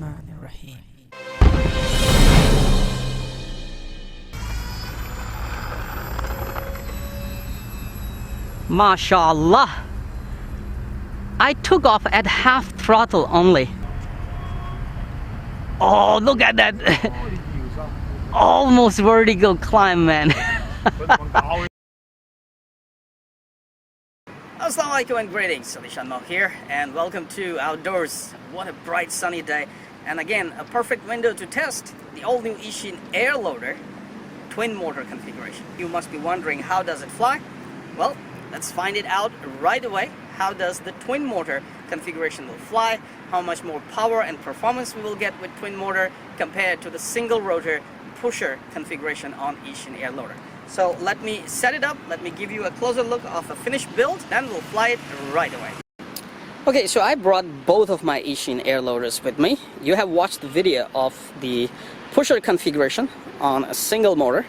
Bismillahirrahmanirrahim. MashaAllah, I took off at half throttle only. Oh, look at that. Almost vertical climb, man. Assalamualaikum and greetings, AliShanMao here, and welcome to Outdoors. What a bright sunny day, and again a perfect window to test the all-new Eachine Airloader twin motor configuration. You must be wondering, how does it fly? Well, let's find it out right away. How does the twin motor configuration will fly? How much more power and performance we will get with twin motor compared to the single rotor pusher configuration on Eachine Airloader. So let me set it up, let me give you a closer look of a finished build, then we'll fly it right away. Okay, so I brought both of my Eachine Airloaders with me. You have watched the video of the pusher configuration on a single motor,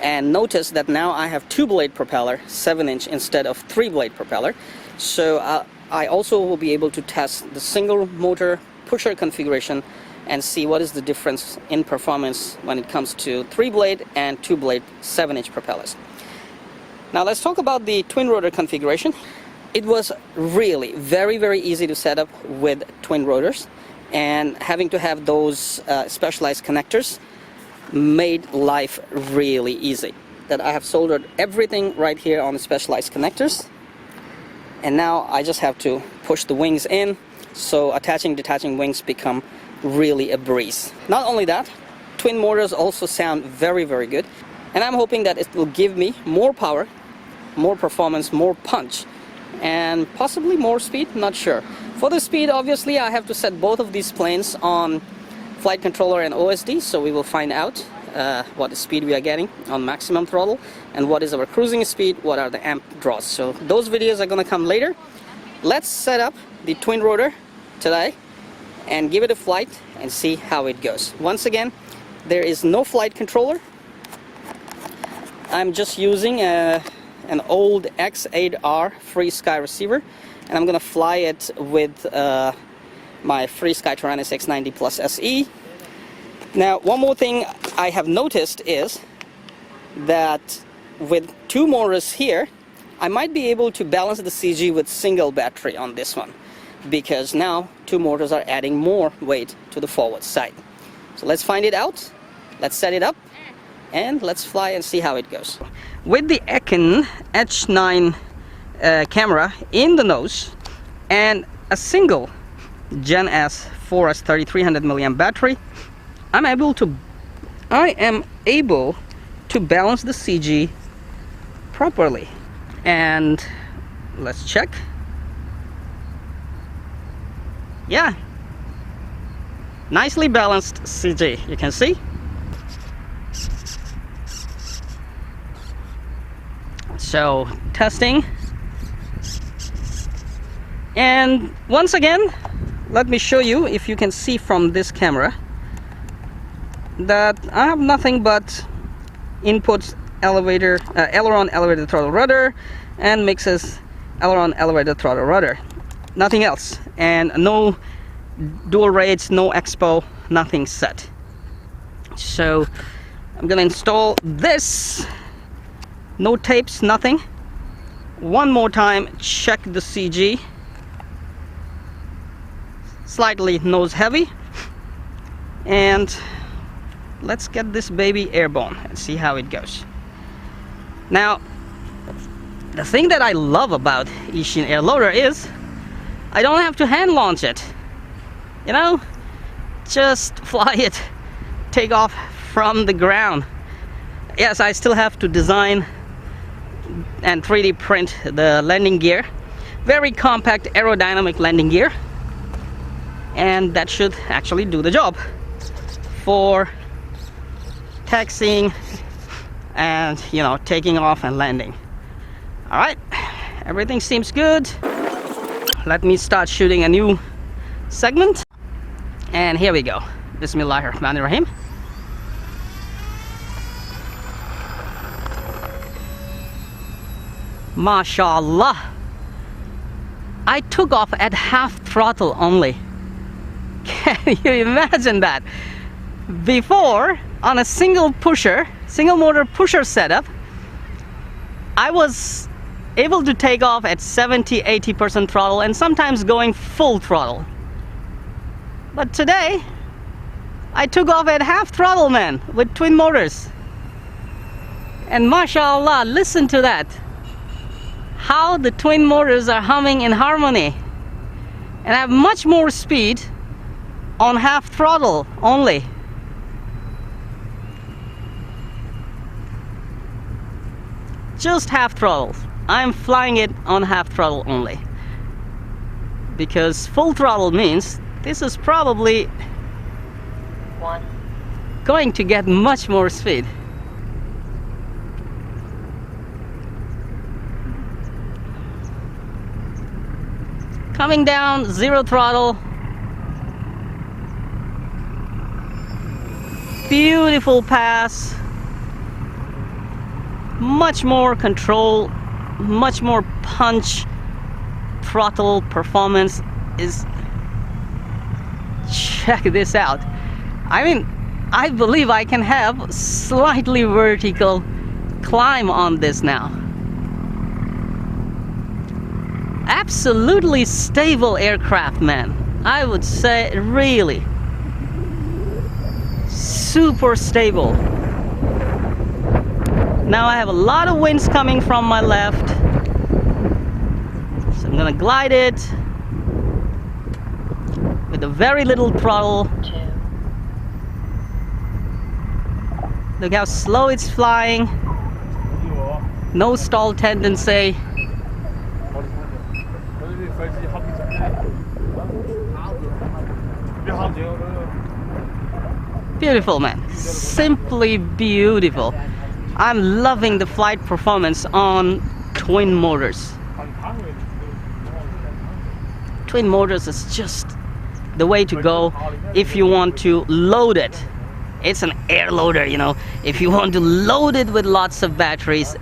and notice that now I have 2-blade propeller, 7-inch instead of 3-blade propeller. So I also will be able to test the single motor pusher configuration and see what is the difference in performance when it comes to 3-blade and 2-blade 7-inch propellers. Now let's talk about the twin rotor configuration. It was really very easy to set up with twin rotors, and having to have those specialized connectors made life really easy. That I have soldered everything right here on the specialized connectors, and now I just have to push the wings in, so attaching detaching wings become really a breeze. Not only that, twin motors also sound very good, and I'm hoping that it will give me more power, more performance, more punch, and possibly more speed, not sure. For the speed, obviously I have to set both of these planes on flight controller and OSD, so we will find out what the speed we are getting on maximum throttle and what is our cruising speed, what are the amp draws. So those videos are gonna come later. Let's set up the twin rotor today and give it a flight and see how it goes. Once again, there is no flight controller. I'm just using an old X8R FreeSky receiver, and I'm gonna fly it with my FreeSky Taranis X90 Plus SE. Now, one more thing I have noticed is that with 2 motors here, I might be able to balance the CG with single battery on this one, because now 2 motors are adding more weight to the forward side. So let's find it out, let's set it up, and let's fly and see how it goes. With the Eachine H9 camera in the nose and a single Gen S 4S 3300 mAh battery, I am able to balance the CG properly. And let's check. Yeah, nicely balanced CG, you can see. So testing, and once again let me show you, if you can see from this camera, that I have nothing but inputs elevator, aileron, elevator, throttle, rudder, and mixes aileron, elevator, throttle, rudder. Nothing else, and no dual rates, no expo, nothing set. So I'm gonna install this. No tapes, nothing. One more time, check the CG. Slightly nose heavy, and let's get this baby airborne and see how it goes. Now, the thing that I love about Eachine Airloader is I don't have to hand launch it. You know, just fly it, take off from the ground. Yes, I still have to design and 3D print the landing gear. Very compact aerodynamic landing gear, and that should actually do the job for taxiing and, you know, taking off and landing. All right, everything seems good. Let me start shooting a new segment, and here we go. Bismillahirrahmanirrahim. MashaAllah, I took off at half throttle only. Can you imagine that? Before, on a single motor pusher setup, I was able to take off at 70-80% throttle and sometimes going full throttle. But today, I took off at half throttle, man, with twin motors. And mashallah, listen to that. How the twin motors are humming in harmony. And I have much more speed on half throttle only. Just half throttle. I'm flying it on half throttle only. Because full throttle means this is probably going to get much more speed. Coming down, 0 throttle. Beautiful pass. Much more control, much more punch. Throttle performance is... Check this out. I mean, I believe I can have slightly vertical climb on this now. Absolutely stable aircraft, man. I would say really super stable. Now I have a lot of winds coming from my left, so I'm gonna glide it with a very little throttle. Look how slow it's flying. No stall tendency. Beautiful, man. Simply beautiful. I'm loving the flight performance on twin motors. Twin motors is just the way to go if you want to load it. It's an air loader, you know. If you want to load it with lots of batteries,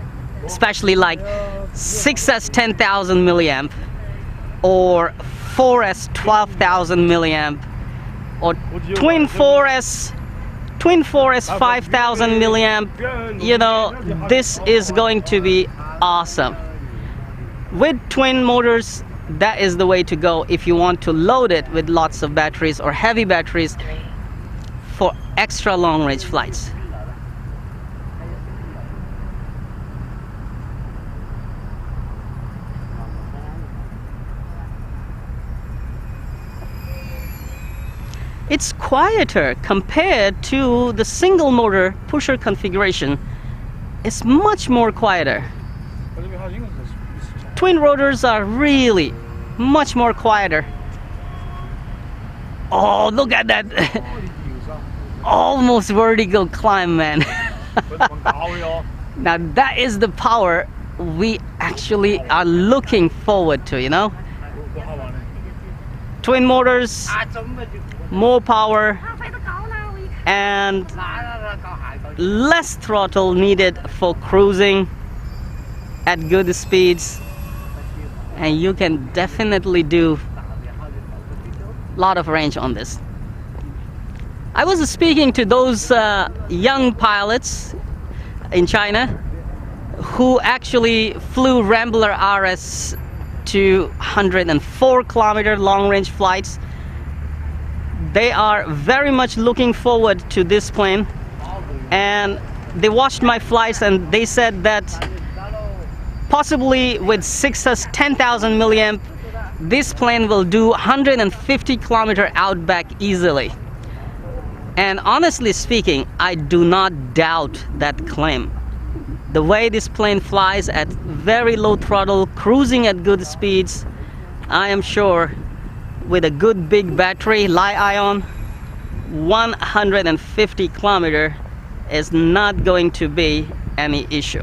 especially like 6S 10,000 milliamp or 4S 12,000 milliamp or twin 4S 5,000 milliamp, you know, this is going to be awesome. With twin motors, that is the way to go if you want to load it with lots of batteries or heavy batteries for extra long range flights. It's quieter compared to the single motor pusher configuration. It's much more quieter. Twin rotors are really much more quieter. Oh, look at that. Almost vertical climb, man. Now that is the power we actually are looking forward to, you know. Twin motors, more power and less throttle needed for cruising at good speeds, and you can definitely do a lot of range on this. I was speaking to those young pilots in China who actually flew Rambler RS to 104 kilometer long range flights. They are very much looking forward to this plane, and they watched my flights and they said that possibly with 6S 10,000 milliamp, this plane will do 150 kilometer outback easily. And honestly speaking, I do not doubt that claim. The way this plane flies at very low throttle, cruising at good speeds, I am sure with a good big battery, Li-ion, 150 kilometer is not going to be any issue.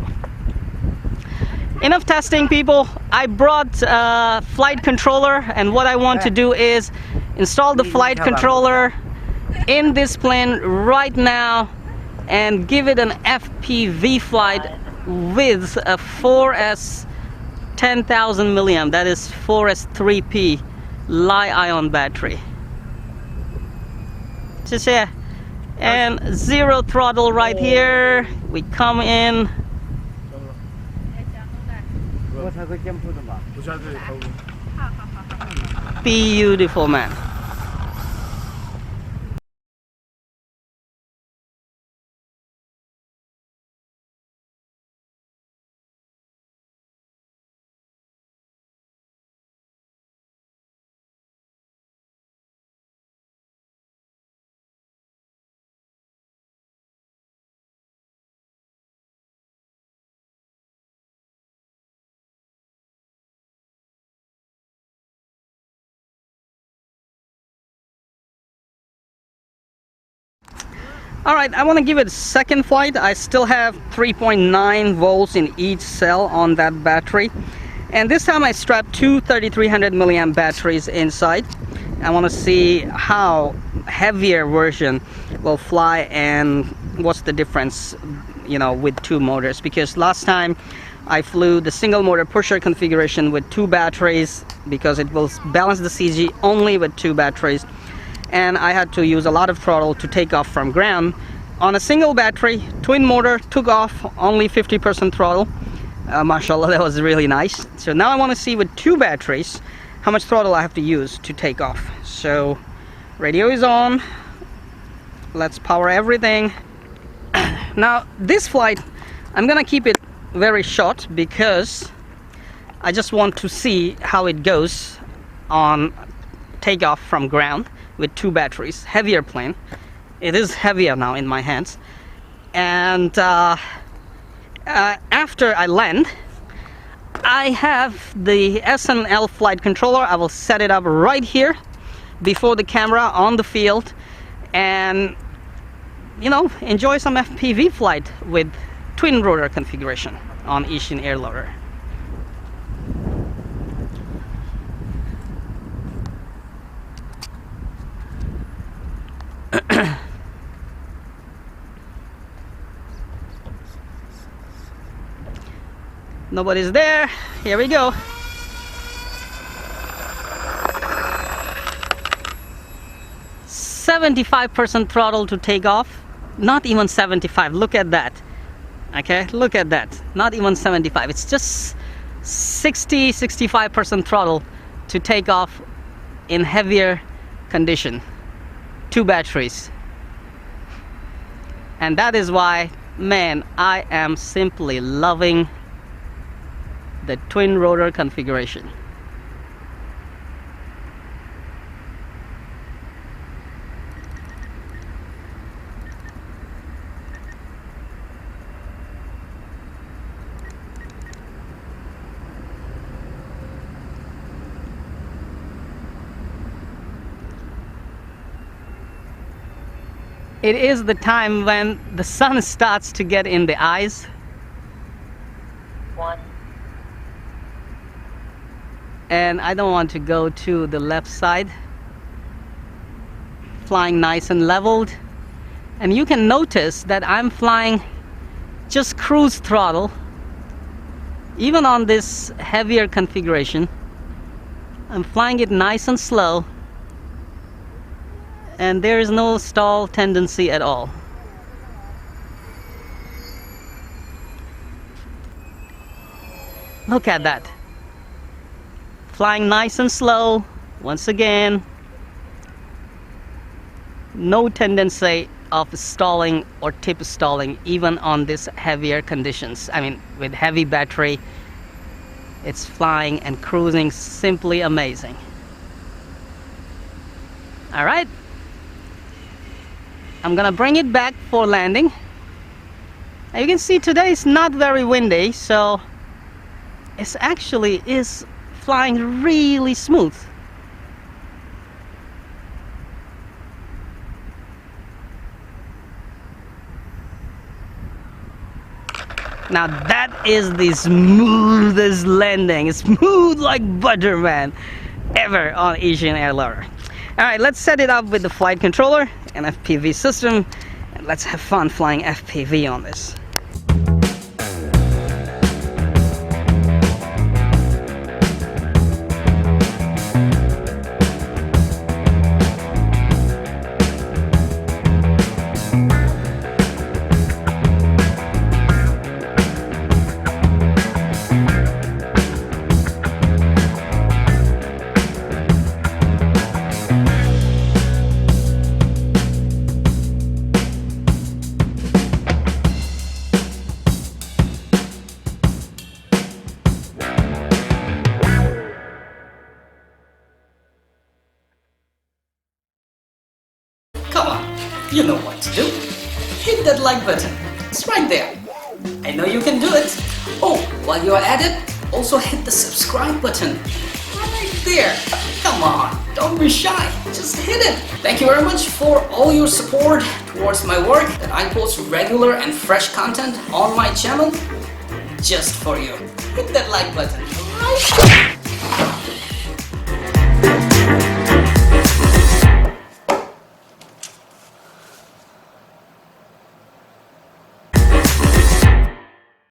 Enough testing, people. I brought a flight controller, and what I want to do is install the flight controller in this plane right now and give it an FPV flight with a 4S 10,000 milliamp, that is 4S 3P Li-ion battery. 谢谢. And zero throttle right here. We come in. Beautiful, man. Alright, I want to give it a second flight. I still have 3.9 volts in each cell on that battery. And this time I strapped two 3300 milliamp batteries inside. I want to see how heavier version will fly and what's the difference, you know, with two motors. Because last time I flew the single motor pusher configuration with two batteries because it will balance the CG only with two batteries. And I had to use a lot of throttle to take off from ground. On a single battery, twin motor, took off only 50% throttle. Mashallah, that was really nice. So now I want to see with two batteries how much throttle I have to use to take off. So radio is on. Let's power everything. Now this flight, I'm gonna keep it very short because I just want to see how it goes on takeoff from ground with two batteries. Heavier plane. It is heavier now in my hands. And after I land, I have the SNL flight controller. I will set it up right here before the camera on the field and, you know, enjoy some FPV flight with twin rotor configuration on Eachine Airloader. Nobody's there. Here we go. %75 throttle to take off. Not even 75. Look at that. Okay, look at that. Not even 75. It's just 65% throttle to take off in heavier condition. Two batteries. And that is why, man, I am simply loving the twin rotor configuration. It is the time when the sun starts to get in the eyes. And I don't want to go to the left side. Flying nice and leveled. And you can notice that I'm flying just cruise throttle. Even on this heavier configuration, I'm flying it nice and slow. And there is no stall tendency at all. Look at that. Flying nice and slow. Once again, no tendency of stalling or tip stalling even on this heavier conditions. I mean, with heavy battery, it's flying and cruising simply amazing. All right. I'm gonna bring it back for landing. Now you can see today it's not very windy, so it actually is flying really smooth. Now that is the smoothest landing. It's smooth like butter, man, ever on Eachine Airloader. Alright, let's set it up with the flight controller and FPV system, and let's have fun flying FPV on this. You know what to do. Hit that like button. It's right there. I know you can do it. Oh, while you're at it, also hit the subscribe button. Right there. Come on, don't be shy. Just hit it. Thank you very much for all your support towards my work, that I post regular and fresh content on my channel just for you. Hit that like button right there.